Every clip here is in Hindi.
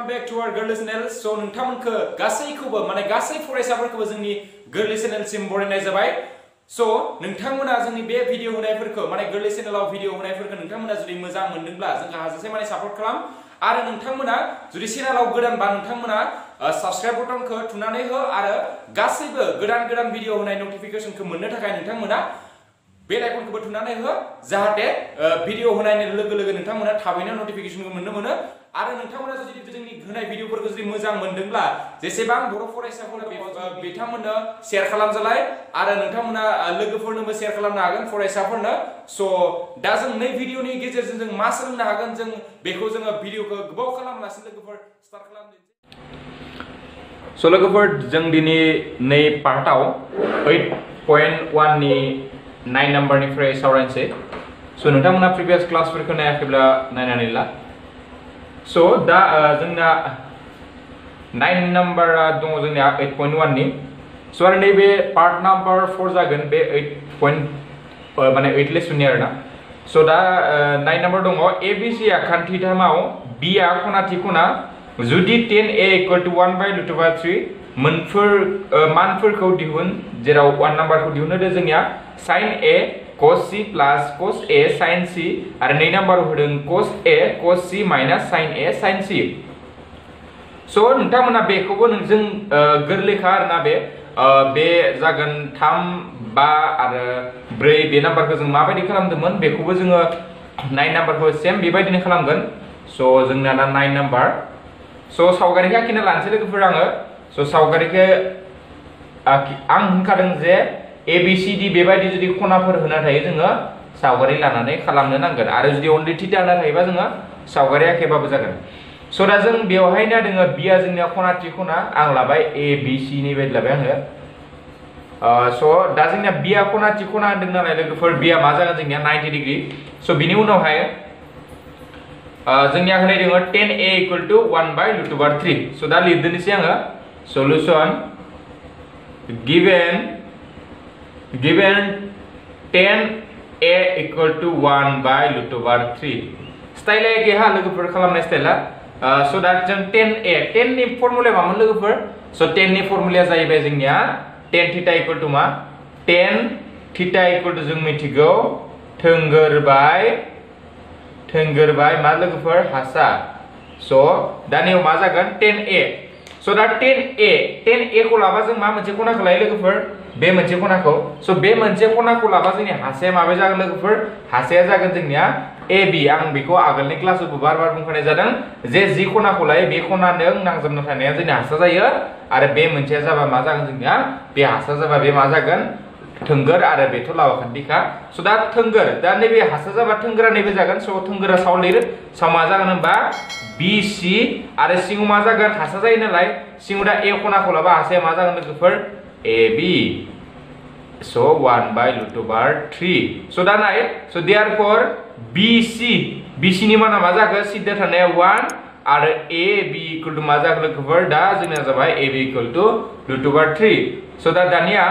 welcome back to our Girly channel. So नोंथांमोनखौ गासैखौबो माने गासै फरायसाफोरखौबो जोंनि Girly channel सिम बरायनाय जाबाय. So नोंथांमोना जोंनि बे भिडिअ होनायफोरखौ माने Girly channelआव भिडिअ होनायफोरखौ नोंथांमोना जुदि मोजां मोनदोंब्ला जोंखौ हाजासे माने सापर्ट खालाम आरो नोंथांमोना जुदि चेनेलाव गोदानबा नोंथांमोना सबस्क्राइब बटनखौ थुनानै हो आरो गासैबो गोदान भिडिअ होनाय नोटिफिकेशनखौ मोननो थाखाय नोंथांमोना बेल आइकनखौ थुनानै हो जाहाथे भिडिअ होनायनि लोगो लोगो नोंथांमोना थाबैनो नोटिफिकेशनखौ मोनो आरो नोंथांमोना जुदि जोंनि होनाय भिडिअफोरखौ जुदि मोजां मोनदोंब्ला जेसेबां बर' फरायसाफोरनो बिथांमोननो शेयार खालामजालाय आरो नोंथांमोना लोगोफोरनोबो शेयार खालामनो हागोन फरायसाफोरनो सो दा जों नै भिडिअनि गेजेरजों जों मा सोलोंनो हागोन जों बेखौ जोङो भिडिअखौ गोबाव खालामालासिनो लोगोफोर स्टार्ट खालामदिनि सो लोगोफोर जों दिनै नै पार्टआव 8.1 नि 9 नम्बरनिफ्राय सावरायनोसै सो नोंथांमोना प्रिभियास क्लासफोरखौ नायाखैब्ला नायनानै ला सो दा जोंना 9 नम्बरा दङ जोंनिया 8.1 नि सो आरो नैबे पार्ट नम्बर 4 जागोन बे 8 माने 8 लेसननि आरोना सो दा 9 नम्बर दङ एबिसि आखान्थिथामाव बि आ खनाथि खना जुदि 10a = 1/√3 मानफोरखौ दिहुन जेराव 1 नम्बरखौ दिहुननो जोंनिया sin a cos c plus cos a sin c आरो 2 नम्बर होदों cos a cos c minus sin a sin c सो नोंथांमोना बेखौबो नोंजों गोरलैखा आरोना बे जागोन 3 5 आरो 4 बे नम्बरखौ जों माबायदि खालामदोंमोन बेखौबो जोङो 9 नम्बरखौ सेम बेबायदिनो खालामगोन सो जोंना दा 9 नम्बर सो सावगारिखौ आखिना लानोसै लोगोफोर आङो सो सावगारिखौ आं होनखादों जे ABCD बेबायदि जुदि खनाफोर होना थायो जोङो सावगारि लानानै खालामनो नांगोन आरो जुदि अनलि थीटा होना थायोबा जोङो सावगारि आखिबाबो जागोन सो दा जों बेवहाय नायदों बि आ जोंनिया खनाथि खना आं लाबाय ABC नि बायदि लाबाय आङो सो दा जोंनिया बि आ खनाथि खना होनदों नालाय लोगोफोर बि आ मा जागोन जोंनिया 90 डिग्री सो बिनि उनावहाय जोंनिया होनाय दङ 10a = 1/√3 सो दा लिरदोनोसै आङो सल्युशन given 10a = 1/√3 स्टाइल एके हा लोगोफोर खालामनाय स्टाइला सो दा जों 10a 10 नि फर्मुला मामोन लोगोफोर सो 10 नि फर्मुलाया जाहैबाय जोंनिया tan थीटा = मा tan थीटा = जों मिथिगौ थोंगोर मा लोगोफोर हासा सो दानियाव मा जागोन 10a सो दा 10a खौ लाबा जों मा मोनसे खनाखौ लायो लोगोफोर बे मोनसे खनाखौ सो बे मोनसे खनाखौ लाबा जोंनि हासाया माबे जागोन लोगोफोर हासाया जागोन जोंनिया AB आं बेखौ आगोलनि क्लासाव बार बुंखानाय जादों जे जि खनाखौ लायो बे खनाजों नांजाबना थानाया जोंनि हासा जायो आरो बे मोनसेया जाबा मा जागोन जोंनिया बे हासा जाबा बे मा जागोन थोंगोर आरो बेथ' लावाखान्थिखा सो दा थोंगोर दा नैबे हासा जाबा थोंगोरा नैबे जागोन सो थोंगोरा साव लिर साव मा जागोन होनबा BC आरो सिङाव मा जागोन हासा जायो नालाय सिङाव दा A खनाखौ लाबा हासाया मा जागोन लोगोफोर AB so 1/√3 so दा नाय so therefore BC नि माना मा जागोन सिदा थानाया 1 आरो AB = मा जागोन लोगोफोर दा जोंना जाबाय AB = √3 so दा दानिया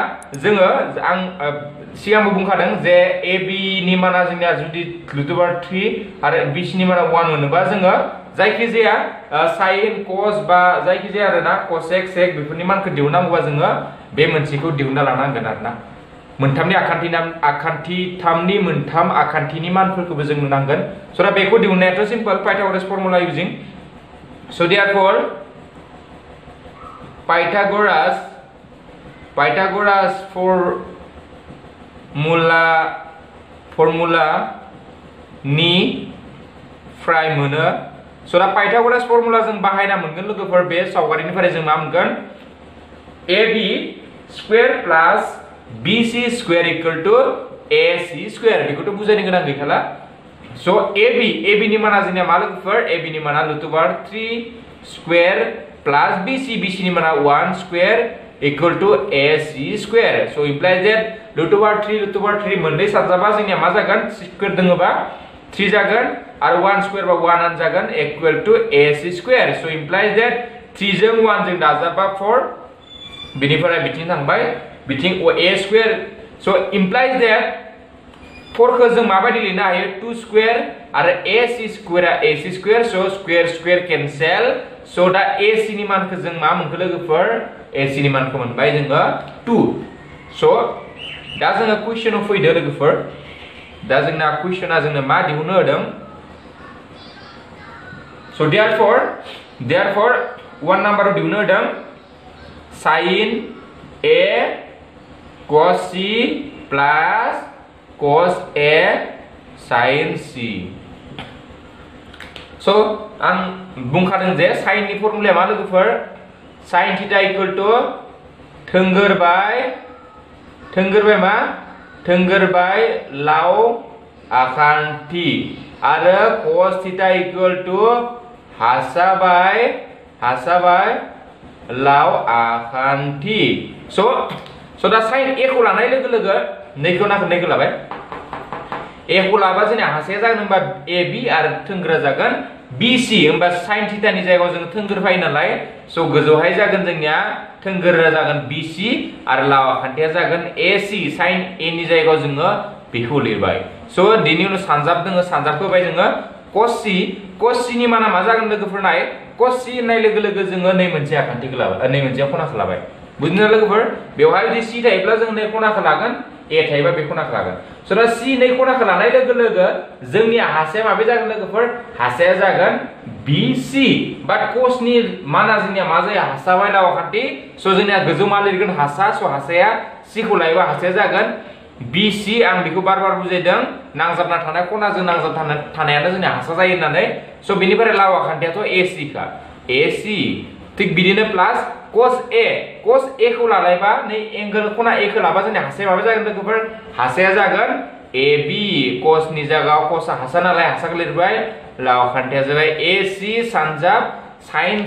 जोङो आं सिगांबो बुंखादों जे AB नि माना जोंनिया जुदि √3 आरो BC नि माना 1 मोनोबा जोङो जायखिजाया sin cos बा जायखिजाया आरोना cosec sec बेफोरनि मानखौ दिहुननांगौबा जोङो बे मोनसेखौ दिहुनना लानांगोन आरोना मोनथामनि आखान्थि मोनथाम आखान्थिनि मानफोरखौबो जों नांगोन सो दा बेखौ दिहुननायाथ' simple Pythagoras formula using so therefore Pythagoras formula नि फ्राय मोनो सो दा पाइथागोरास फर्मुला जों बाहायना मोनगोन लोगोफोर बे सावगारिनिफ्राय जों मा मोनगोन AB square plus BC square = AC square बेखौथ' बुजायनो गोनां गैखाला सो AB नि माना जोंनिया मा लोगोफोर AB नि माना √3 स्क्वायर प्लस BC नि माना 1 square = AC square so implies that √3 मोननै साजाबा जोंनिया मा जागोन स्क्वायर दङबा 3 जागोन आरो 1 स्क्वायर बा 1 आन जागोन = AC square so implies that 3 जों 1 जों दाजाबा 4 बिनिफ्राय बिथिं थांबाय बिथिं A square so implies that 4 खौ जों माबायदि लिरनो हायो 2 स्क्वायर आरो ac स्क्वायरा ac square so square square cancel so दा ac नि मानखौ जों मा मोनखो लोगोफोर ac नि मानखौ मोनबाय जोङो 2 सो दा जोङो क्वेश्चनाव फैदो लोगोफोर दा जोंना क्वेश्चना जोंनो मा दिहुननो होदों सो therefore 1 नाम्बाराव दिहुननो होदों sin a cos c plus cos a sin c so आं बुंखादों जे sin नि फर्मुलाया मा लोगोफोर sin थीटा इक्वल टू थोंगोर बाय मा थोंगोर बाय लाव आखान्थि आरो cos थीटा इक्वल टू हासा बाय लाव आखान्थि सो दा sin a खौ लानाय लोगो लोगो नैखौ लाबाय a खौ लाबा जोंना हासाया जागोन होनबा ab आरो थोंगोरा जागोन bc होनबा sin थीटा नि जायगायाव जों थोंगोर फाय नालाय सो गोजौहाय जागोन जोंनिया थोंगोरा जागोन bc आरो लाव आखान्थिया जागोन ac sin a नि जायगायाव जोङो बेखौ लिरबाय सो दिनि उनाव सानजाब दोङो सानजाबखौ बाय जोङो cos c नि माना मा जागोन लोगोफोर नाय cos c होननाय लोगो लोगो जोङो नै मोनसे आखान्थिखौ लाबाय नै मोनसे खनाखौ लाबाय बुजिना लोगोफोर बेवहाय जुदि c थायोब्ला जों नै खनाखौ लागोन a थायोबा बे खनाखौ लागोन सो दा c नै खनाखौ लानाय लोगो लोगो जोंनि हासाया माबे जागोन लोगोफोर हासाया जागोन bc बाट cos नि माना जोंनिया मा जायो हासा बाय लाव आखान्थि सो जोंनिया गोजौ मा लिरगोन हासा सो हासाया c खौ लायोबा हासाया जागोन bc आं बेखौ बार बुजायदों नांजाबना थानाय खनाजों नांजाबना थानायानो जोंनिया हासा जायो होननानै सो बेनिफ्राय लाव आखान्थियाथ' ac का ac थिक बिदिनो प्लास cos a खौ लालायबा नै एंगल खना a खौ लाबा जोंनि हासाया माबा जागोन लोगोफोर हासाया जागोन ab cos नि जायगायाव cos हासा नालाय हासाखौ लिरबाय लाव आखान्थिया जाबाय ac सानजाब sin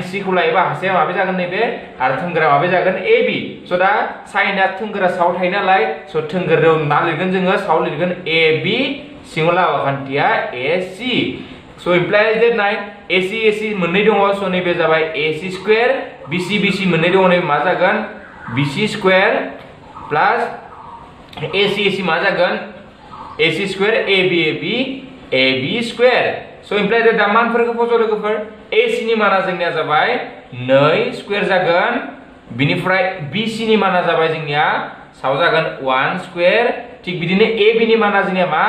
c खौ लायोबा हासाया माबे जागोन नैबे आरो थोंगोरा माबे जागोन ab सो दा साइनआ थोंगोरा साव थायो नालाय सो थोंगोराव मा लिरगोन जोङो साव लिरगोन ab सिङाव लाव आखान्थिया ac सो इमप्लाइज दैट नाय ac मोननै दङ सो नैबे जाबाय ac स्क्वायर bc मोननै दङ नै मा जागोन bc स्क्वायर प्लस ac मा जागोन ac square ab square so implies that दा मानफोरखौ फज' लोगोफोर ac नि माना जोंनिया जाबाय 2 स्क्वायर जागोन बिनिफ्राय bc नि माना जाबाय जोंनिया साव जागोन 1 स्क्वायर थिक बिदिनो ab नि माना जोंनिया मा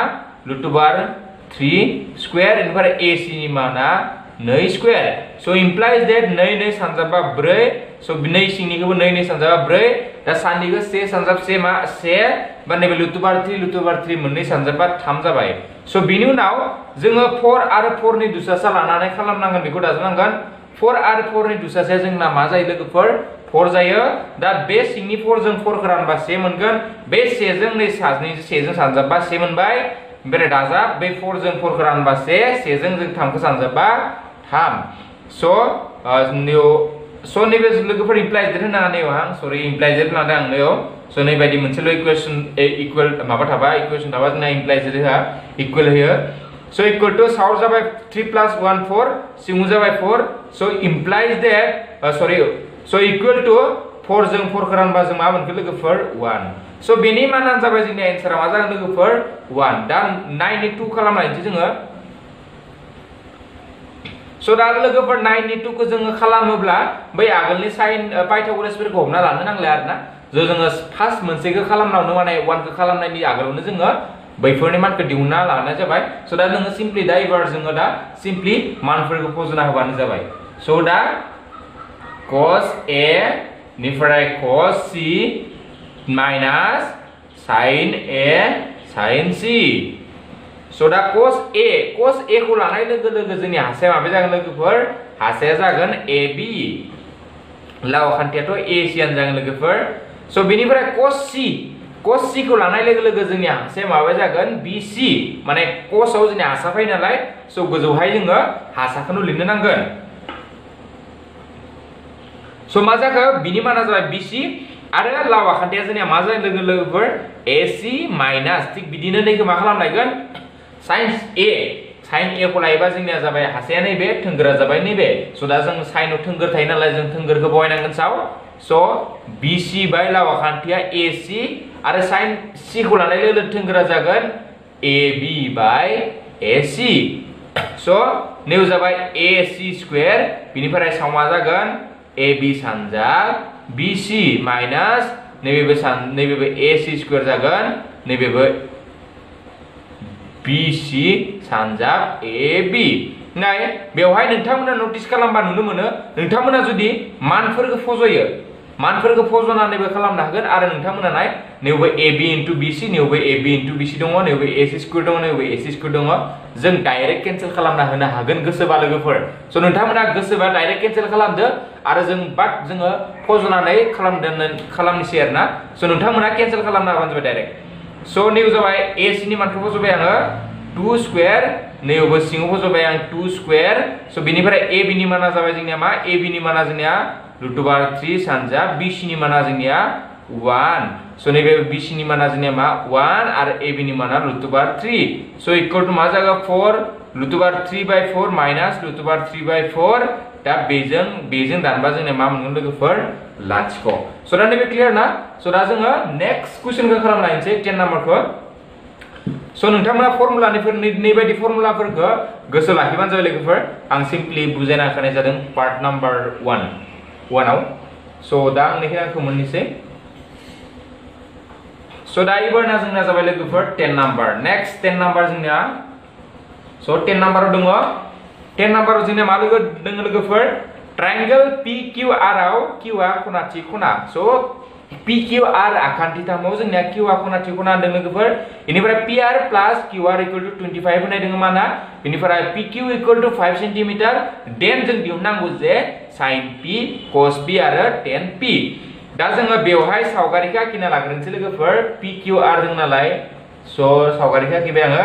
√3 स्क्वायर इनिफ्राय ac नि माना 2 स्क्वायर सो इमप्लाइज दैट 2 सानजाबा 4 सो 2 सिंनिखौबो 2 सानजाबा 4 दा साननिखौ 1 सानजाब 1 मा 1 बा नैबे √3 मोननै सानजाबा 3 जाबाय सो बिनि उनाव जोङो 4 आरो 4 नि दुसासा लानानै खालामनांगोन बेखौ दाजाबनांगोन 4 आरो 4 नि दुसासाया जोंना मा जायो लोगोफोर 4 जायो दा बे सिंनि 4 जों 4 खौ रानबा 1 मोनगोन बे 1 जों नै साजनि 1 जों सानजाबा 1 मोनबाय ओमफ्राय दाजाब बे 4 जों 4 खौ रानबा 1 जों 3 खौ सानजाबा 3 सो नैबे लोगोफोर इमप्लाइजेड होनाङा नैयाव आं सरि इमप्लाइजेड लादों आं नैयाव सो नै बायदि मोनसेल' इक्वेशन इक्वल माबा थाबा इक्वेशन थाबा जोंना इमप्लाइजेड होआ इक्वल होयो सो इक्वल टू साउथ जाबाय 3 + 1 4 सिङाव जाबाय 4 सो implies that so equal to 4 जों 4 खौ रानबा जों मा मोनखो लोगोफोर 1 सो बेनि मानानो जाबाय जोंनि आन्सारा मा जागोन लोगोफोर 1 दा 9 नि 2 खालामनायसै जोङो सो दा लोगोफोर 9 नि 2 खौ जोङो खालामोब्ला बै आगोलनि साइन पाइथागोरासफोरखौ हमना लानो नांला आरोना जोङो फार्स्ट मोनसेखौ खालामनावनो माने 1 खौ खालामनायनि आगोलावनो जोङो बैफोरनि मानखौ दिहुनना लानाय जाबाय सो दा जोङो सिम्पली दा एबार जोङो दा सिम्पली मानफोरखौ फज'ना होबानो जाबाय सो दा cos a निफ्राय cos c minus sin a sin c सो दा cos a खौ लानाय लोगो लोगो जोंनि हासाया माबे जागोन लोगोफोर हासाया जागोन ab लाव आखान्थियाथ' ac आनो जागोन लोगोफोर सो बेनिफ्राय cos c खौ लानाय लोगो लोगो जोंनि हासाया माबा जागोन bc माने cos आव जोंनि हासा फैयो नालाय सो गोजौहाय जोङो हासाखौनो लिरनो नांगोन सो मा जाखो बिनि माना जाबाय bc आरो लाव आखान्थिया जोंनिया मा जायो लोगो लोगोफोर ac माइनास थिक बिदिनो नैखौ मा खालामनायगोन sin a खौ लायोबा जोंनिया जाबाय हासाया नैबे थोंगोरा जाबाय नैबे सो दा जों साइनआव थोंगोर थायो नालाय जों थोंगोरखौ बहायनांगोन साव So BC बाय लावा खान्थिया AC आरो sin C खौ लानाय लोगो लोगो थोंगोरा जागोन AB बाय AC. So नैबे जाबाय AC स्क्वायर बिनिफ्राय सामा जागोन AB सानजाब BC माइनास नैबेबो AC स्क्वायर जागोन नैबेबो BC सानजाब AB. नाय बेवहाय नोंथांमोना नोटिस खालामबा नुनो मोनो नोंथांमोना जुदि मानफोरखौ फज'यो मानफोरखौ फज'नानैबो खालामनो हागोन आरो नोंथांमोना नाय नैबो AB into BC नैबो AB into BC दङ नैबो AC स्क्वायर दङ नैबो AC स्क्वायर दङ जों डाइरेक्ट केन्सेल खालामना होनो हागोन गोसोबा लोगोफोर. स' नोंथांमोना गोसोबा डाइरेक्ट केन्सेल खालामदो आरो जोङो फज'नानै खालामनोसै आरोना. स' नोंथांमोना केन्सेल खालामना होबानो जाबाय डाइरेक्ट. स' नैबे जाबाय AC नि मानखौ फज'बाय आङो 2 स्क्वायर नैबो सिङाव फज'बाय आं 2 स्क्वायर. स' बिनिफ्राय AB नि माना जाबाय जोंनिया मा AB नि माना जोंनिया √3 सानजाब BC नि माना जोंनिया 1. स' नैबे BC नि माना जोंनिया मा 1 आरो AB नि माना √3. स' इक्वल टु मा जागोन 4 √3/4 माइनास √3/4 दा बेजों दानबा जोंनिया मा मोनगोन लोगोफोर लाथिख'. स' दा नैबे क्लियार ना. स' दा जोङो नेक्स्ट कुइसनखौ खालामनायनोसै 10 नाम्बारखौ. स' नोंथांमोना फर्मुलानि बायदि फर्मुलाफोरखौ गोसो लाखिबानो जाबाय लोगोफोर. आं सिम्पलि बुजायना होनाय जादों पार्ट नाम्बार 1 आव. स' दा आं नेखौ मोननोसै. स' दा एबारना जोंना जाबाय लोगोफोर 10 नाम्बार. नेक्स्ट 10 नाम्बार जोंनिया स' 10 नाम्बाराव दङ 10 नाम्बाराव जोंनिया मा दङ लोगोफोर ट्रायंगल PQR आव Q आ खनाथि खना. स' PQR आखान्थिथामाव जोंनिया Q आ खनाथि खना होनदों लोगोफोर. बेनिफ्राय PR plus QR equal to 25 होनाय दङ माना. बेनिफ्राय PQ equal to 5 centimetre. Then जों दिहुननांगौ जे sin P cos P आरो tan P. दा जोङो बेवहाय सावगारिखौ आखिना लाग्रोनोसै लोगोफोर. PQR दं नालाय स' सावगारिखौ आखिबाय आङो.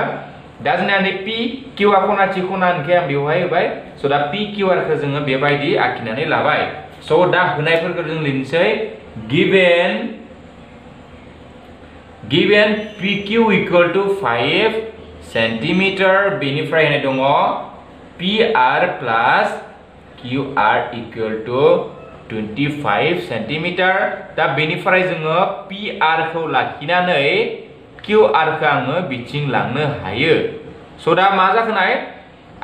दा जोंनिया नै PQ आ खनाथि खना होनखाय आं बेवहाय होबाय. स' दा PQR खौ जोङो बेबायदि आखिनानै लाबाय. स' दा होनायफोरखौ जों लिरनोसै. given PQ equal to 5 centimeter बेनिफ्राय होनाय दङ PR plus QR equal to 25 centimeter. दा बेनिफ्राय जोङो PR खौ लाखिनानै QR खौ आङो बिथिं लांनो हायो. स' दा मा जाखोनाय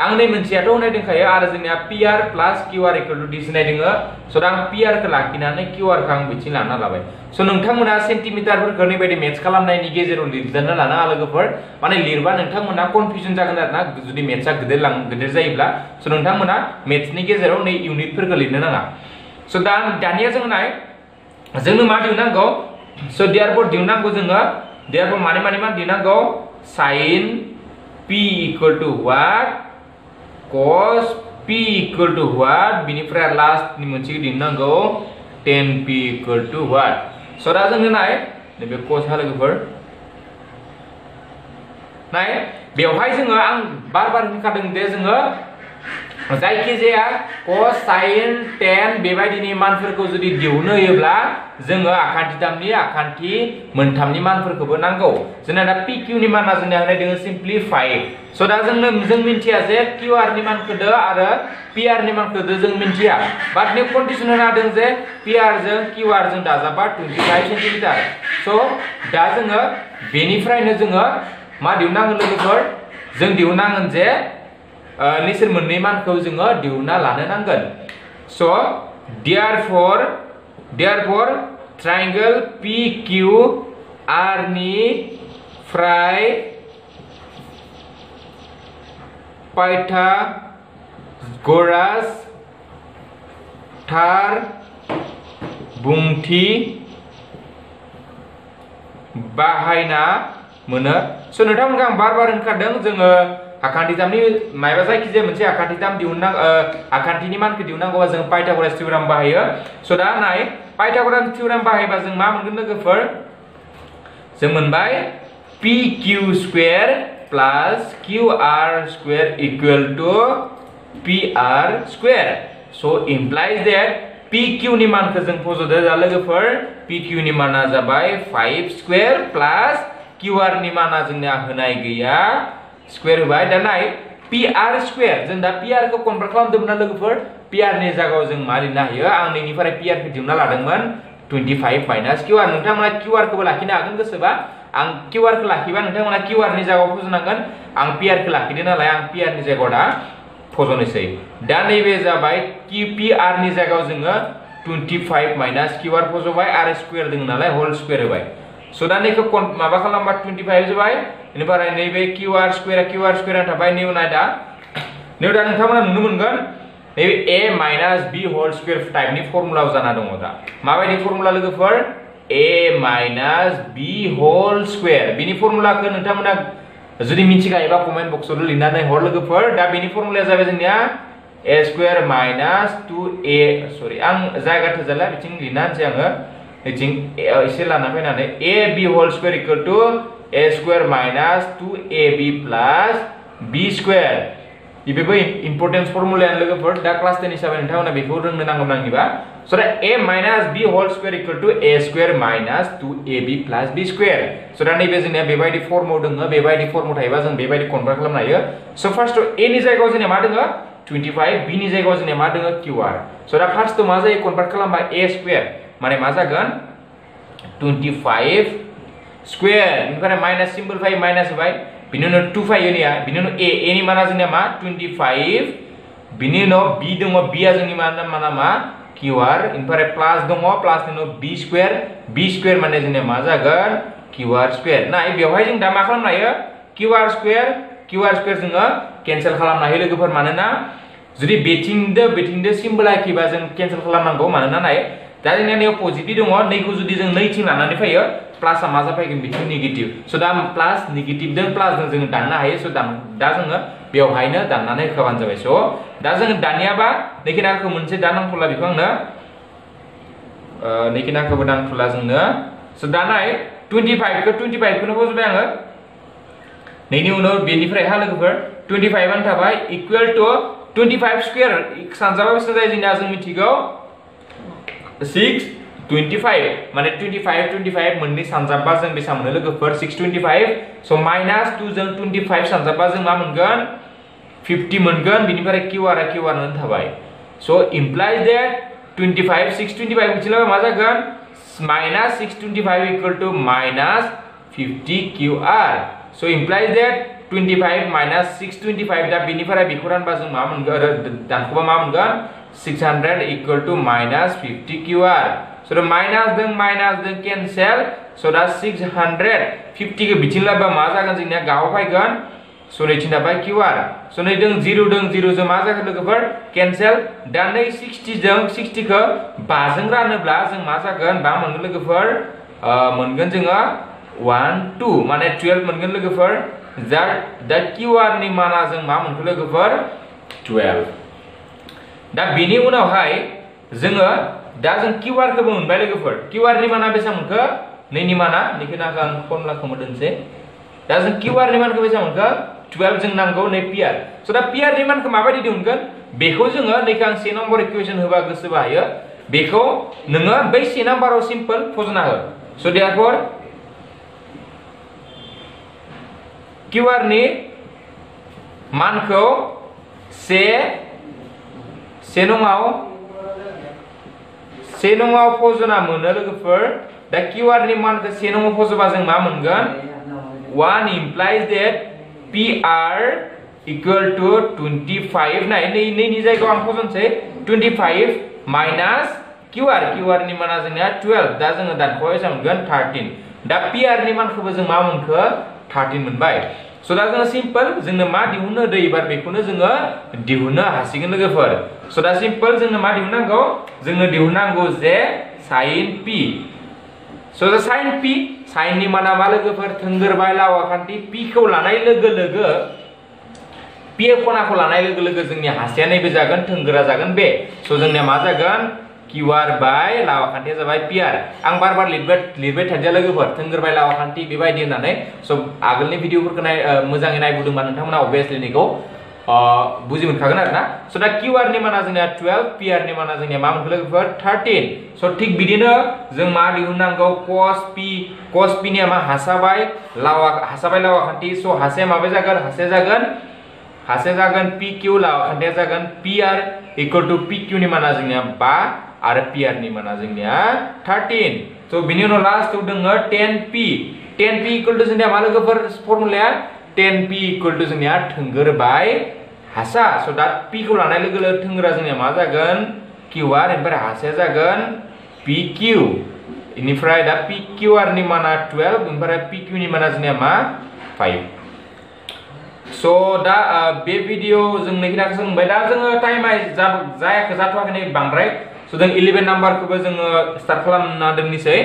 आं नै मोनसेयाथ' होनाय दंखायो आरो जोंनिया PR plus QR equal to this होनाय दङ. स' दा आं PR खौ लाखिनानै QR खौ आं बिथिं लाना लाबाय. स' नोंथांमोना सेन्टिमिटारफोरखौ नैबायदि मेथ्स खालामनायनि गेजेराव लिरदेरना लानो लोगोफोर. माने लिरबा नोंथांमोना कनफिउजन जागोन आरोना जुदि मेथ्सआ गिदिर जायोब्ला. स' नोंथांमोना मेथ्सनि गेजेराव नै इउनिटफोरखौ लिरनो नाङा. स' दानिया जों नाय जोंनो मा दिहुननांगौ. स' देयारफोर दिहुननांगौ जोङो देयारफोर मा दिहुननांगौ sin P equal to what cos P equal to what बिनिफ्राय लास्टनि मोनसेखौ दिहुननांगौ tan P equal to what. स' दा जोङो नाय नैबे cos लोगोफोर नाय बेवहाय जोङो आं बार होनखादों दे जोङो जायखिजाया cos sin tan बेबायदिनि मानफोरखौ जुदि दिहुननो होयोब्ला जोङो आखान्थि मोनथामनि मानफोरखौबो नांगौ. जोंना दा PQ नि माना जोंना होनाय दङ सिम्पलि 5. स' दा जों मिन्थिया जे QR नि मानखौदो आरो PR नि मानखौदो जों मिन्थिया. बाट नै कन्डिसन होना होदों जे PR जों QR जों दाजाबा 25 सेन्टिमिटार. स' दा जोङो बेनिफ्रायनो जोङो मा दिहुननांगोन लोगोफोर जों दिहुननांगोन जे निसोर मोननै मानखौ जोङो दिहुनना लानो नांगोन. स' therefore triangle PQR नि फ्राय पाइथागोरास थार बुंथि बाहायना मोनो. स' नोंथांमोनखौ आं बार होनखादों जोङो आखान्थिथामनि मायबा जायखिजाया मोनसे आखान्थिनि मानखौ दिहुननांगौबा जों पाइथागोरास थियराम बाहायो. स' दा नाय पाइथागोरास थियराम बाहायबा जों मा मोनगोन लोगोफोर जों मोनबाय PQ square plus QR square equal to PR square. स' इमप्लाइज दैट PQ नि मानखौ जों फज'दो दा लोगोफोर PQ नि माना जाबाय 5 स्क्वायर प्लस QR नि माना जोंना होनाय गैया स्क्वायर होबाय. दा नाय PR स्क्वायर जों दा PR खौ कनभार्ट खालामदोंमोन ना लोगोफोर PR नि जागायाव जों मा लिरनो हायो आं नैनिफ्राय PR खौ दिहुनना लादोंमोन 25 माइनास QR नोंथांमोना QR खौबो लाखिनो हागोन गोसोबा आं QR खौ लाखिबा नोंथांमोना QR नि जागायाव फज'नांगोन आं PR खौ लाखिदों नालाय आं PR नि जागायाव दा फज'नोसै दा नैबे जाबाय PR नि जागायाव जोङो 25 माइनास QR फज'बाय आरो स्क्वायर दङ नालाय होल स्क्वायर होबाय स' दा नैखौ माबा खालामबा 25 जाबाय बेनिफ्राय नैबे QR स्क्वायर थाबाय नैयाव नायदा नोंथांमोना नुनो मोनगोन नैबे A minus B whole square टाइपनि फर्मुलायाव जाना दङ दा माबायदि फर्मुला लोगोफोर A minus B whole square बिनि फर्मुलाखौ नोंथांमोना जुदि मिथिखायोबा कमेन्ट बक्सआव लिरनानै हर लोगोफोर दा बिनि फर्मुलाया जाबाय जोंनिया A स्क्वायर माइनास 2A सरि आं जायगा थोजाला बिथिं लिरना होनसै आङो बिथिं एसे लाना फैनानै AB whole square equal to A square minus 2AB plus B square बेबो इम्पोर्टेन्स फर्मुलाया लोगोफोर दा क्लास 10 हिसाबै नोंथांमोना बेखौ रोंनो नांगौ आंनिबा स' दा A minus B whole square equal to A square minus 2AB plus B square स' दा नैबे जोंनिया बेबायदि फर्माव दङ बेबायदि फर्माव थायोबा जों बेबायदि कनभार्ट खालामनो हायो स' फार्स्टआव A नि जायगायाव जोंनिया मा दङ 25 B नि जायगायाव जोंनिया मा दङ QR स' दा फार्स्टआव मा जायो कनभार्ट खालामबा A स्क्वायर माने मा जागोन 25 स्क्वायर बेनिफ्राय माइनास सिम्बल फाय माइनास होबाय बिनि उनाव 2 फायो निया बिनि उनाव A नि माना जोंनिया मा 25 बिनि उनाव B दङ B आ जोंनि माना मा QR बेनिफ्राय प्लास दङ प्लास नि उनाव B स्क्वायर माने जोंनिया मा जागोन QR स्क्वायर ना बेवहाय जों दा मा खालामनो हायो QR स्क्वायर जोङो केन्सेल खालामनो हायो लोगोफोर मानोना जुदि बेथिंदो सिम्बल आखिबा जों केन्सेल खालामनांगौ मानोना नाय दा जोंनिया नैयाव पजिटिभ दङ नैखौ जुदि जों नैथिं लानानै फैयो प्लासआ मा जाफैगोन बिथिं नेगेटिभ स' दा प्लास नेगेटिभजों प्लासजों जोङो दाननो हायो स' दा जोङो बेवहायनो दाननानै होखाबानो जाबाय स' दा जोङो दानियाबा नैखिनाखौ मोनसे दानांथ'ला बेखौ आंनो नैखिनाखौबो दानथ'ला जोंनो स' दा नाय 25खौनो फज'बाय आङो नैनि उनाव बेनिफ्राय हा लोगोफोर 25 आनो थाबाय इकुवेल टु 25 स्क्वायर सानजाबा बेसेबां जायो जोंना जों मिथिगौ 625 माने 25 मोननै सानजाबा जों बेसेबां मोनो लोगोफोर 625 स' माइनास 2 जों 25 सानजाबा जों मा मोनगोन 50 मोनगोन बिनिफ्राय QR नो थाबाय स' इमप्लाइज दैट 625 मिथिलाबा मा जागोन minus 625 equal to minus 50 QR स' इमप्लाइज दैट 25 माइनास 625 दा बेनिफ्राय बेखौ रानबा जों मा मोनगोन दानखौबा मा मोनगोन 600 इक्वल टु माइनास 50 QR स' दा माइनास जों केन्सेल स' दा 650 खौ बिथिं लाबा मा जागोन जोंनिया गाहाव फैगोन स' नैथिं थाबाय QR स' नै जों 0 जों मा जागोन लोगोफोर केन्सेल दा नै 60 खौ 5 जों रानोब्ला जों मा जागोन 5 मोनगोन लोगोफोर मोनगोन जोङो 1 2 माने 12 मोनगोन लोगोफोर दा QR नि माना जों मा मोनखो लोगोफोर 12 दा बेनि उनावहाय जोङो दा जों QR खौबो मोनबाय लोगोफोर QR नि माना बेसेबां मोनखो नैनि माना नैखिनाखौ आं फर्मुलाखौ दोनसै दा जों QR नि मानखौ बेसेबां मोनखो 12 जों नांगौ नै PR स' दा PR नि मानखौ माबायदि दिहुनगोन बेखौ जोङो नैखौ आं 1 नम्बर इकुवेशन होबा गोसोबा हायो बेखौ नोङो बै 1 नम्बराव सिम्पल फज'ना हो स' देयरफर QR नि मानखौ 1 नङाव फज'ना मोनो लोगोफोर दा QR नि मानखौ 1 नङाव फज'बा जों मा मोनगोन 1 implies that PR equal to 25 नैनि जायगायाव आं फज'नोसै 25 माइनास QR नि माना जोंनिया 12 दा जोङो दानखौहाय बेसेबां मोनगोन 13 दा PR नि मानखौबो जों मा मोनखो 13 मोनबाय स' दा जोङो सिम्पल जोंनो मा दिहुननो दै एबार बेखौनो जोङो दिहुननो हासिगोन लोगोफोर स' दा सिम्पल जोंनो मा दिहुननांगौ जोंनो दिहुननांगौ जे sin P स' दा sin P sin नि माना मा लोगोफोर थोंगोरबाय लावाखान्थि P खौ लानाय लोगो लोगो P खनाखौ लानाय लोगो लोगो जोंनि हासिया नैबे जागोन थोंगोरा जागोन बे स' जोंनिया मा जागोन QR बाय लावाखान्थिया जाबाय PR आं बार लिरबाय थादिया लोगोफोर थोंगोरबाय लावाखान्थि बेबायदि होननानै स' आगोलनि भिडिअफोरखौ मोजाङै नायबोदोंबा नोंथांमोना अबभियासलि नैखौ बुजि मोनखागोन आरोना स' दा QR नि माना जोंनिया 12 PR नि माना जोंनिया मा मोनखो लोगोफोर 13 स' थिग बिदिनो जों मा दिहुननांगौ cos P निया मा हासाबाय लावाखान्थि स' हासाया माबे जागोन हासाया जागोन PQ लावाखान्थिया जागोन PR इक्वल टू PQ नि माना जोंनिया 5 आरो PR नि माना जोंनिया 13 स' बिनि उनाव लास्टआव दोङो 10P इक्वल टू जोंनिया मा लोगोफोर फर्मुलाया 10P इक्वल टू जोंनिया थोंगोर बाय हासा स' दा P खौ लानाय लोगो लोगो थोंगोरा जोंनिया मा जागोन QR ओमफ्राय हासाया जागोन PQ इनिफ्राय दा PQR नि माना 12 ओमफ्राय PQ नि माना जोंनिया मा 5 स' दा बे भिडिअ जों नैखिनाखौ सोलोंबाय दा जोङो टाइमा जाथ'वाखै नै बांद्राय स' जों 11 नाम्बारखौबो जोङो स्टार्ट खालामना दोननोसै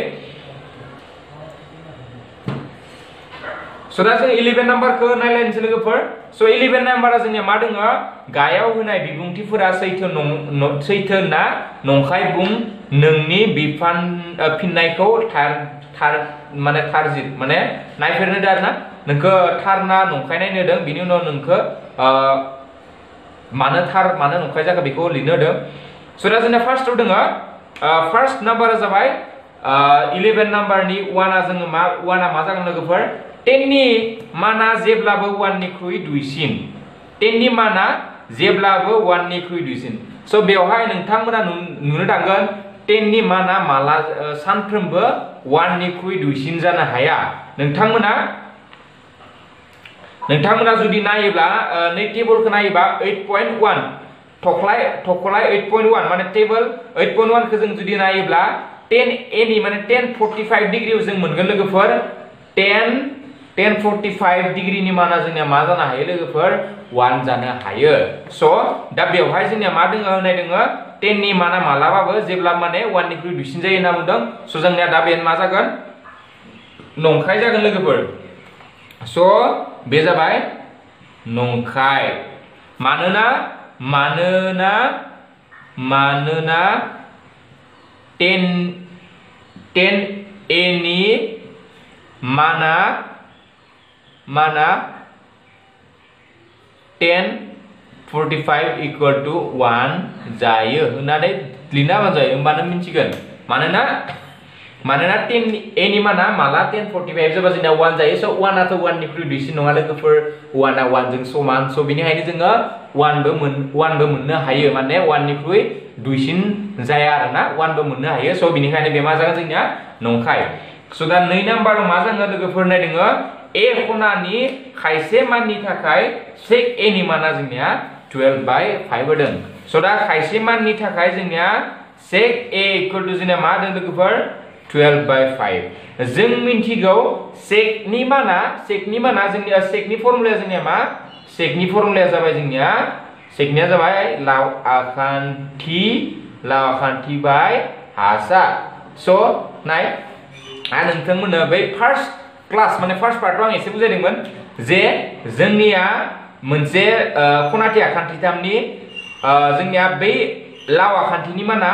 स' दा जों 11 नाम्बारखौ नायलायनोसै लोगोफोर स' 11 नाम्बारा जोंनिया मा दोङो गायाव होनाय बिबुंथिफोरा सैथो ना नंखाय बुं नोंनि फिननायखौ माने थारजित माने नायफेरनो होदों आरोना नोंखौ थार ना नंखाय नायनो होदों बिनि उनाव नोंखौ मानो थार मानो नंखाय जाखो बेखौ लिरनो होदों स' दा जोंना फार्स्टआव दोङो फार्स्ट नाम्बारा जाबाय 11 नाम्बारनि 1आ जोङो मा जागोन लोगोफोर 10 नि माना जेब्लाबो 1 निख्रुइ दुइसिन 10 नि माना जेब्लाबो 1 निख्रुइ दुइसिन स' बेवहाय नोंथांमोना नुनो थांगोन 10 नि माना माला सानफ्रोमबो 1 निख्रुइ दुइसिन जानो हाया नोंथांमोना जुदि नायोब्ला नै टेबलखौ नायोबा 8.1 थखलाय 8.1 माने टेबल 8.1 खौ जों जुदि नायोब्ला 10A नि माने 1045 डिग्रीआव जों मोनगोन लोगोफोर 1045 डिग्रीनि माना जोंनिया मा जानो हायो लोगोफोर 1 जानो हायो स' दा बेवहाय जोंनिया मा दोङो होननाय दोङो 10 नि माना मालाबाबो जेब्ला माने 1 निख्रुइ दुइसिन जायो होनना बुंदों स' जोंनिया दा बे मा जागोन नंखाय जागोन लोगोफोर स' बे जाबाय नंखाय मानोना 10A नि माना 1045 इक्वल टू 1 जायो होननानै लिरना होबानो जायो होमबानो मिन्थिगोन मानोना 10A नि माना माला 1045 जाबा जोंना 1 जायो स' 1 आथ' 1 निख्रुइ दुइसिन नङा लोगोफोर 1 आ 1 जों समान स' बेनिखायनो जोङो 1 बो मोननो हायो माने 1 निख्रुइ दुइसिन जाया आरोना 1 बो मोननो हायो स' बेनिखायनो बे मा जागोन जोंनिया नंखाय स' दा 2 नाम्बाराव मा जागोन लोगोफोर नाय दोङो A खनानि खायसे माननि थाखाय sec A नि माना जोंनिया 12/5 होदों स' दा खायसे माननि थाखाय जोंनिया sec A इक्वल टू जोंनिया मा होदों लोगोफोर 12/5 जों मिन्थिगौ sec नि माना जोंनिया sec नि फर्मुलाया जोंनिया मा sec नि फर्मुलाया जाबाय जोंनिया sec निया जाबाय लाव आखान्थि बाय हासा स' नाय आं नोंथांमोननो बै फार्स्ट क्लास माने फार्स्ट पार्टआव आं एसे बुजायदोंमोन जे जोंनिया मोनसे खनाथि आखान्थिथामनि जोंनिया बै लाव आखान्थिनि माना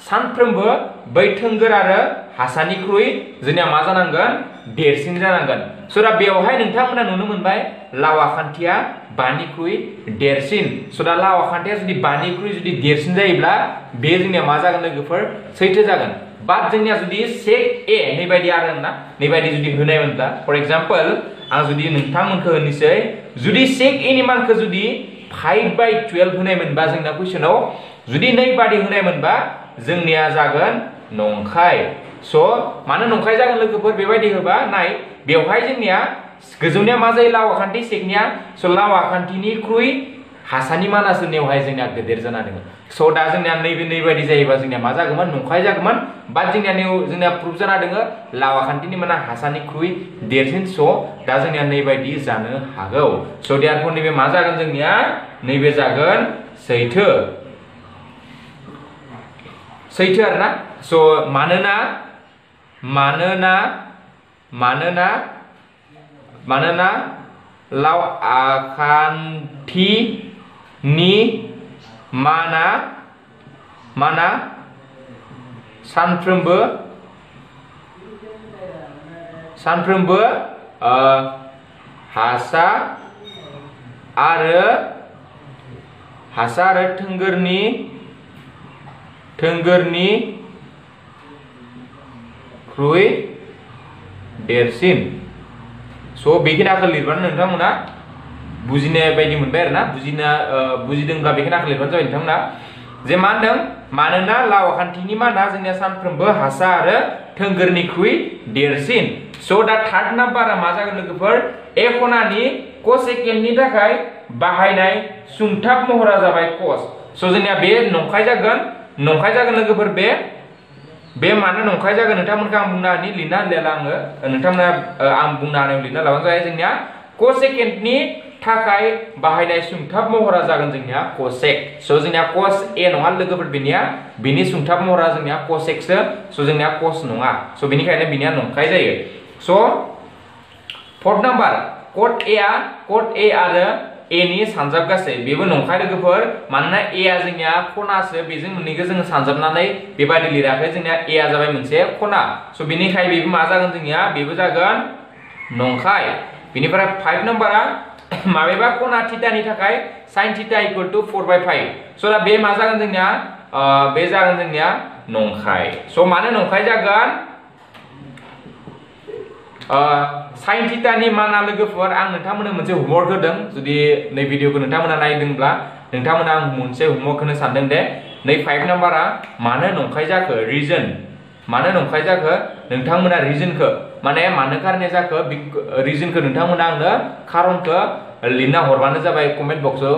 सानफ्रोमबो बै थोंगोर आरो हासानिख्रुइ जोंनिया मा जानांगोन देरसिन जानांगोन स' दा बेवहाय नोंथांमोना नुनो मोनबाय लाव आखान्थिया 5 निख्रुइ देरसिन स' दा लाव आखान्थिया जुदि 5 निख्रुइ जुदि देरसिन जायोब्ला बे जोंनिया मा जागोन लोगोफोर सैथो जागोन बाट जोंनिया जुदि sec A नैबायदि आरोना नैबायदि जुदि होनायमोनब्ला फर एग्जाम्पल आं जुदि नोंथांमोनखौ होनोसै जुदि sec A नि मानखौ जुदि 5/12 होनायमोनबा जोंना कुइसनाव जुदि नैबादि होनायमोनबा जोंनिया जागोन नंखाय स' मानो नंखाय जागोन लोगोफोर बेबायदि होबा नाय बेवहाय जोंनिया गोजौनिया मा जायो लाव आखान्थि सेकनिया स' लाव आखान्थिनिख्रुइ हासानि मानासो नेवहाय जोंनिया गेदेर जाना दङ स' दा जोंनिया नैबायदि जायोबा जोंनिया मा जागौमोन नंखाय जागौमोन बाट जोंनिया प्रुफ जाना दङ लाव आखान्थिनि माना हासानिख्रुइ देरसिन स' दा जोंनिया नैबायदि जानो हागौ स' देयारफोर नैबे मा जागोन जोंनिया नैबे जागोन सैथो आरोना स' मानोना लाव आखान्थिनि माना सानफ्रोमबो हासा आरो थोंगोरनिख्रुइ देरसिन स' बेखिनिखौ लिरबानो नोंथांमोना बुजिनाय बायदि मोनबाय आरोना बुजिदोंब्ला बेखिनिखौ लिरबानो जाबाय नोंथांमोना जे मा होनदों मानोना लावखान्थिनि माना जोंनिया सानफ्रोमबो हासा आरो थोंगोरनिख्रुइ देरसिन स' दा थार्ड नाम्बारा मा जागोन लोगोफोर ए खनानि कसेकेन्डनि थाखाय बाहायनाय सुंथाब महरा जाबाय कस स' जोंनिया बे नंखाय जागोन लोगोफोर बे मानो नंखाय जागोन नोंथांमोनखौ आं बुंना होनि लिरना होलायला आङो नोंथांमोना आं बुंना होनायाव लिरना लाबानो जाबाय जोंनिया कसेकेन्डनि थाखाय बाहायनाय सुंथाब महरा जागोन जोंनिया कसेक स' जोंनिया कस ए नङा लोगोफोर बिनि सुंथाब महरा जोंनिया कसेकसो स' जोंनिया कस नङा स' बेनिखायनो बिनिया नंखाय जायो स' फोर्थ नाम्बार कट ए आरो ए नि सानजाब गासै बेबो नंखाय लोगोफोर मानोना ए आ जोंनिया खनासो बेजों मोननैखौ जोङो सानजाबनानै बेबायदि लिराखै जोंनिया ए आ जाबाय मोनसे खना स' बेनिखायनो बेबो मा जागोन जोंनिया बेबो जागोन नंखाय बेनिफ्राय 5 नाम्बारा माबेबा खना थिटानि थाखाय sin थीटा इक्वल टू 4/5 स' दा बे मा जागोन जोंनिया बे जागोन जोंनिया नंखाय स' मानो नंखाय जागोन sin थीटानि माना लोगोफोर आं नोंथांमोननो मोनसे होमवर्क होदों जुदि नै भिडिअखौ नोंथांमोना नायदोंब्ला नोंथांमोना आं मोनसे होमवर्क होनो सानदों दे नै 5 नाम्बारा मानो नंखाय जाखो रिजन मानो नंखाय जाखो नोंथांमोना रिजनखौ माने मानो कारणे जाखो रिजनखौ नोंथांमोना आंनो खारनखौ लिरना हरबानो जाबाय कमेन्ट बक्सआव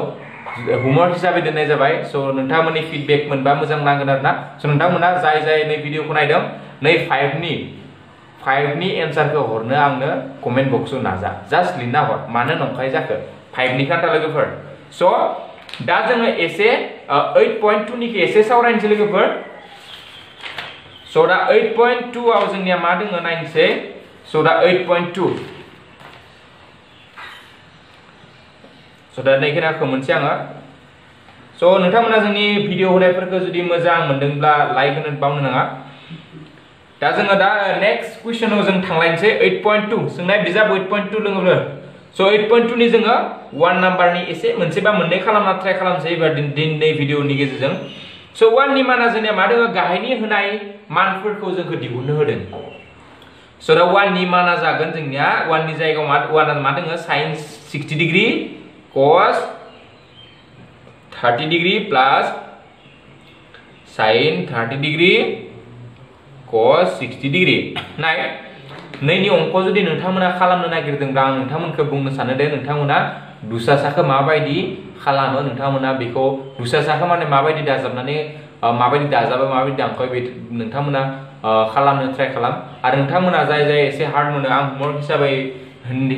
होमवर्क हिसाबै दोननाय जाबाय स' नोंथांमोननि फिडबेक मोनबा मोजां नांगोन आरोना स' नोंथांमोना जाय नै भिडिअखौ नायदों नै 5 नि एन्सारखौ हरनो आंनो कमेन्ट बक्सआव नाजा जास्ट लिरना हर मानो नंखाय जाखो 5 नि खोथा लोगोफोर स' दा जोङो एसे 8.2 निखौ एसे सावरायनोसै लोगोफोर स' दा 8.2 आव जोंनिया मा दङ नायनोसै स' दा 8.2 स' दा नैखिनाखौ मोनसे आङो स' नोंथांमोना जोंनि भिडिअ होनायफोरखौ जुदि मोजां मोनदोंब्ला लाइक होनो बावनो नाङा दा जोङो दा नेक्स्ट कुइसनाव जों थांलायनोसै 8.2 सोंनाय बिजाब 8.2 लोगोफोर स' 8.2 नि जोङो 1 नाम्बारनि एसे मोनसे बा मोननै खालामना ट्राइ खालामसै एबार दिनै भिडिअनि गेजेरजों स' 1 नि माना जोंनिया मा दङ गाहायनि होनाय मानफोरखौ जोंखौ दिहुननो होदों स' दा 1 नि माना जागोन जोंनिया 1 नि जायगायाव 1 मा दङ sin 60 degree cos 30 degree plus sin 30 degree cos 60 degree नाय नैनि अंक जुदि नोंथांमोना खालामनो नागिरदोंब्ला आं नोंथांमोनखौ बुंनो सानो दे नोंथांमोना दुसासाखौ माबायदि खालामो नोंथांमोना बेखौ दुसासाखौ माने माबायदि दाजाबनानै माबायदि दाजाबो माबायदि दानख'यो बे नोंथांमोना खालामनो ट्राइ खालाम आरो नोंथांमोना जाय एसे हार्ड मोनो आं होमवर्क हिसाबै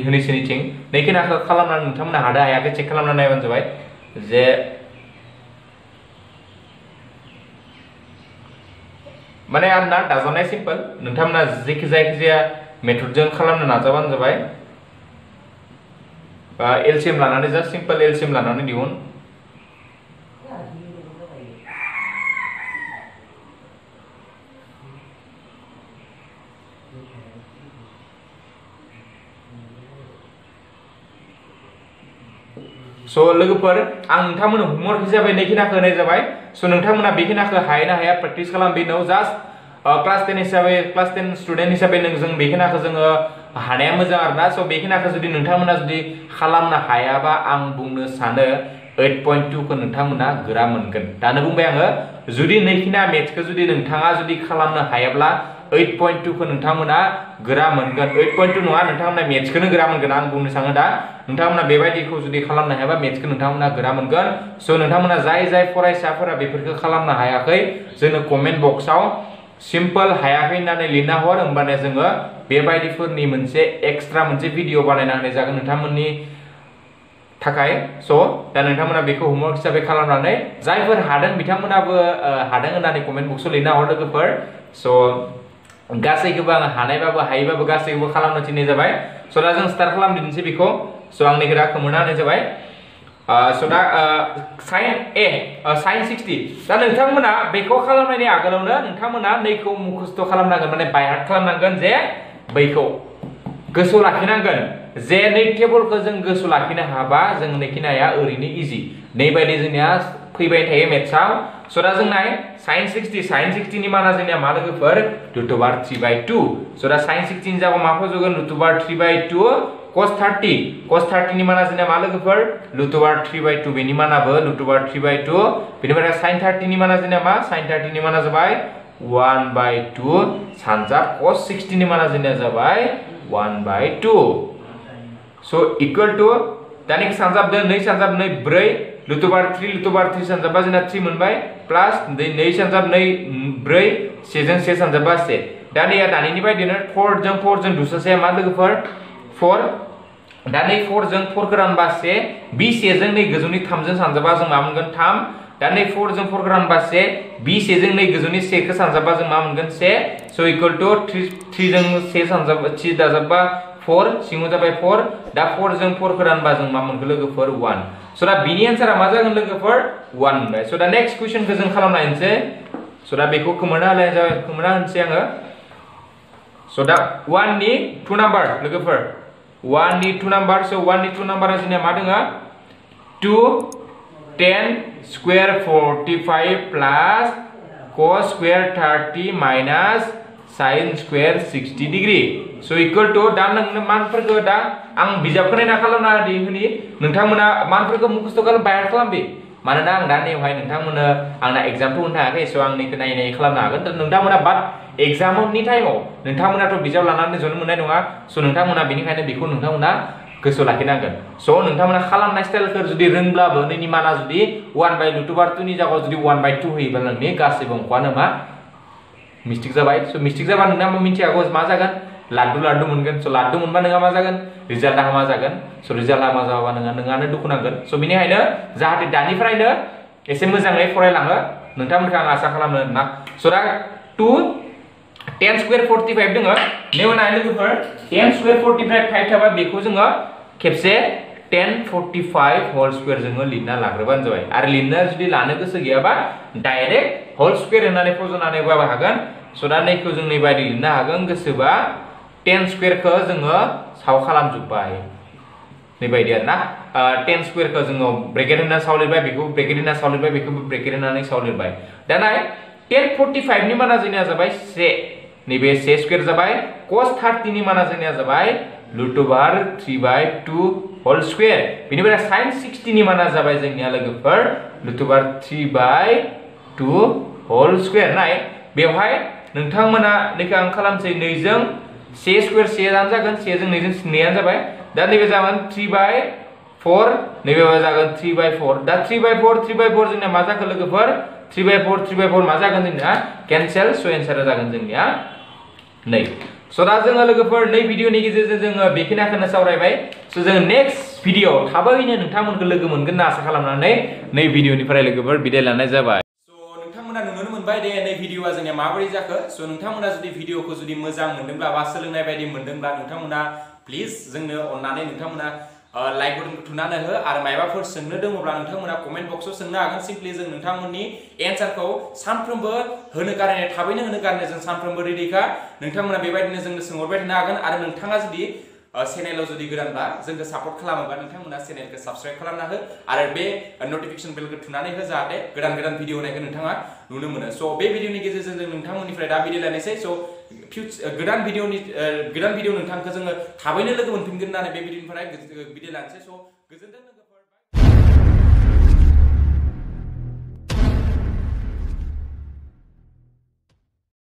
होनैसोनिथिं नैखिनाखौ खालामनानै नोंथांमोना हादो हायाखै चेक खालामना नायबानो जाबाय जे माने आंना दाजाबनाय सिम्पल नोंथांमोना जायखिजाया मेथडजों खालामनो नाजाबानो जाबाय एलसीएम लानानै जास्ट सिम्पल एलसीएम लानानै दिहुन स' लोगोफोर आं नोंथांमोननो होमवर्क हिसाबै नैखिनाखौ होनाय जाबाय स' नोंथांमोना बेखिनाखौ हायो ना हाया प्रेक्टिस खालाम बेनाव जास्ट क्लास 10 हिसाबै क्लास 10 स्टुडेन्ट हिसाबै जों बेखिनाखौ जोङो हानाया मोजां आरोना स' बेखिनाखौ जुदि नोंथांमोना जुदि खालामनो हायाबा आं बुंनो सानो 8.2 खौ नोंथांमोना गोरा मोनगोन दानो बुंबाय आङो जुदि नैखिना मेथ्सखौ जुदि नोंथाङा जुदि खालामनो हायाब्ला 8.2 खौ नोंथांमोना गोरा मोनगोन 8.2 नङा नोंथांमोना मेथ्सखौनो गोरा मोनगोन आं बुंनो सानो दा नोंथांमोना बेबायदिखौ जुदि खालामनो हायाबा मेथ्सखौ नोंथांमोना गोरा मोनगोन स' नोंथांमोना जाय फरायसाफोरा बेफोरखौ खालामनो हायाखै जोंनो कमेन्ट बक्सआव सिम्पल हायाखै होननानै लिरना हर होमबानो जोङो बेबायदिफोरनि मोनसे एक्सट्रा मोनसे भिडिअ बानायना होनाय जागोन नोंथांमोननि थाखाय स' दा नोंथांमोना बेखौ होमवर्क हिसाबै खालामनानै जायफोर हादों बिथांमोनाबो हादों होननानै कमेन्ट बक्सआव लिरना हर लोगोफोर स' गासैखौबो आं हानायबाबो हायोबाबो गासैखौबो खालामनो थिननाय जाबाय स' दा जों स्टार्ट खालामदिनोसै बेखौ स' आंनि खोथाखौ मोनना होनाय जाबाय स' दा sin 60 दा नोंथांमोना बेखौ खालामनायनि आगोलावनो नोंथांमोना नैखौ मुखस्थ' खालामनांगोन माने बायहार्ट खालामनांगोन जे बैखौ गोसोआव लाखिनांगोन जे नै टेबलखौ जों गोसोआव लाखिनो हाबा जों नैखिनाया ओरैनो इजि नैबायदि जोंनिया फैबाय थायो मेथ्सआव स' दा जों नाय sin 60 नि माना जोंनिया मा लोगोफोर √3/2 स' दा sin 60 नि जागायाव मा फजगोन √3/2 cos 30 नि माना जोंना मा लोगोफोर रूट ओभार 3/2 बेनि मानाबो रूट ओभार 3/2 बेनिफ्राय sin 30 नि माना जोंना मा sin 30 नि माना जाबाय 1/2 सानजाब cos 60 नि माना जोंना जाबाय 1/2 so equal to दानि सानजाब 2 सानजाब 2 4 रूट ओभार 3 सानजाबा जोंना 3 मोनबाय प्लस 2 सानजाब 2 4 1 जों 1 सानजाबा 1 दानिया दानिनि बायदिनो 4 जों दुससे मा लोगोफोर 4 दानि 4 जों 4 खौ रानबा 1 बि 1 जों 2 गोजौनि 3 जों सानजाबा जों मा मोनगोन 3 दानि 4 जों 4 खौ रानबा 1 बि 1 जों 2 गोजौनि 1 खौ सानजाबा जों मा मोनगोन 1 सो इक्वल टु 3 जों 1 सानजाबा 3 दाजाबा 4 सिङाव जाबाय 4 दा 4 जों 4 खौ रानबा जों मा मोनगोन लोगोफोर 1 सो दा बिनि आन्सारा मा जागोन लोगोफोर 1 मोनबाय सो दा नेक्स्ट क्वेश्चनखौ जों खालामनायनोसै सो दा बेखौ खोमोना होनसै आङो सो दा 1 नि 2 नाम्बार लोगोफोर 1 नि 2 नाम्बार सो 1 नि 2 नाम्बारा जोंना मा दङ 2 10 square 45 plus cos square 30 minus sin square 60 degree so equal to दा नोंनो मानफोरखौ दा आं बिजाबखौ नायना खालामना होनि नोंथांमोना मानफोरखौ मुखस्थ' खालाम बायहार खालामबि मानोना आं दा नेवहाय नोंथांमोनो आंना एग्जामखौ होनो हायाखै सो आं नैखौ नायै खालामनो हागोन नोंथांमोना बाट एग्जामनि टाइमाव नोंथांमोनाथ' बिजाब लानानै जनो मोननाय नङा सो नोंथांमोना बेनिखायनो बेखौ नोंथांमोना गोसोआव लाखिनांगोन सो नोंथांमोना खालामनाय स्टाइलखौ जुदि रोंब्लाबो नैनि माना जुदि 1/√2 नि जायगायाव जुदि 1/2 होयोब्ला नोंनि गासैबो अंकआनो मा मिस्टेक जाबाय सो मिस्टेक जाबा नोंना मिथियागौ मा जागोन लाड्डु मोनगोन सो लाड्डु मोनबा नोंहा मा जागोन रिजाल्टआ मा जागोन सो रिजाल्टआ मा जाबा नोंहानो दुखु नांगोन सो बेनिखायनो जाहाथे दानिफ्रायनो एसे मोजाङै फरायलाङो नोंथांमोनखौ आं आसा खालामो ना सो दा 2 10 स्क्वायर 45 दङ नेवनाय लोगोफोर 10 स्क्वायर 45 5 थाबा बेखौ जोङो खेबसे 1045 होल स्क्वायर जोङो लिरना लाग्रोबानो जाबाय आरो लिरनो जुदि लानो गोसो गैयाबा डाइरेक्ट होल स्क्वायर होननानै फज'नानै बाबा हागोन सो दा नैखौ जों नै बायदि लिरनो हागोन गोसोबा 10 स्क्वायरखौ जोङो साव खालामजोबबाय नै बायदि आरोना 10 स्क्वायरखौ जोङो ब्रेकेट होनना साव लिरबाय बेखौ ब्रेकेट होनना साव लिरबाय बेखौ ब्रेकेट होननानै साव लिरबाय दाना 1045 नि माना जोंनिया जाबाय 1 नैबे 1 स्क्वायर जाबाय cos 30 नि माना जोंनिया जाबाय √3/2 होल स्क्वायर बेनिफ्राय sin 60 नि माना जाबाय जोंनिया लोगोफोर √3/2 होल स्क्वायर नाय बेवहाय नोंथांमोना नैखौ आं खालामसै 2 जों 1 स्क्वायर 1 आनो जागोन 1 जों 2 जों 2 आनो जाबाय दा नैबे जागोन 3/4 नैबे जागोन 3/4 दा 3/4 जोंना मा जाखो लोगोफोर 3/4 मा जागोन जोंना कैंसेल सो आन्सारा जागोन जोंनिया नै सो दा जोङो लोगोफोर नै भिडियोनि गेजेरजों जोङो बेखिनिखौनो सावरायबाय सो जों नेक्स्ट भिडियो थाबैनो नोंथांमोनखौ लोगो मोनगोन होनना आसा खालामनानै नै भिडियोनिफ्राय लोगोफोर बिदाय लानाय जाबाय नोंथांमोना नुनो मोनबाय दे नै भिडियोआ जोंनिया माबोरै जाखो सो नोंथांमोना जुदि भिडियोखौ जुदि मोजां मोनदोंब्ला बा सोलोंनाय बायदि मोनदोंब्ला नोंथांमोना प्लिज जोंनो अननानै नोंथांमोना लाइक बटनखौ थुनानै हो आरो मायबाफोर सोंनो दङब्ला नोंथांमोना कमेन्ट बक्सआव सोंनो हागोन सिम्पलि जों नोंथांमोननि एन्सारखौ सानफ्रोमबो होनो गारनाय थाबैनो होनो गारनाय जों सानफ्रोमबो रेडिखा नोंथांमोना बेबायदिनो जोंनो सोंहरबाय थानो हागोन आरो नोंथाङा जुदि चेनेलाव जुदि गोदानब्ला जोंखौ सापर्ट खालामोबा नोंथांमोना चेनेलखौ साबस्क्राइब खालामना हो आरो बे नटिफिकेशन बेलखौ थुनानै हो जाहाथे गोदान भिडियो होनायखौ नोंथाङा नुनो मोनो सो बे भिडियोनि गेजेरजों जों नोंथांमोननिफ्राय दा बिदाय लानोसै सो गोदान भिडियो नोंथांखौ जोङो थाबैनो लोगो मोनफिनगोन होननानै बे भिडियोनिफ्राय बिदाय लानोसै सो गोजोनथों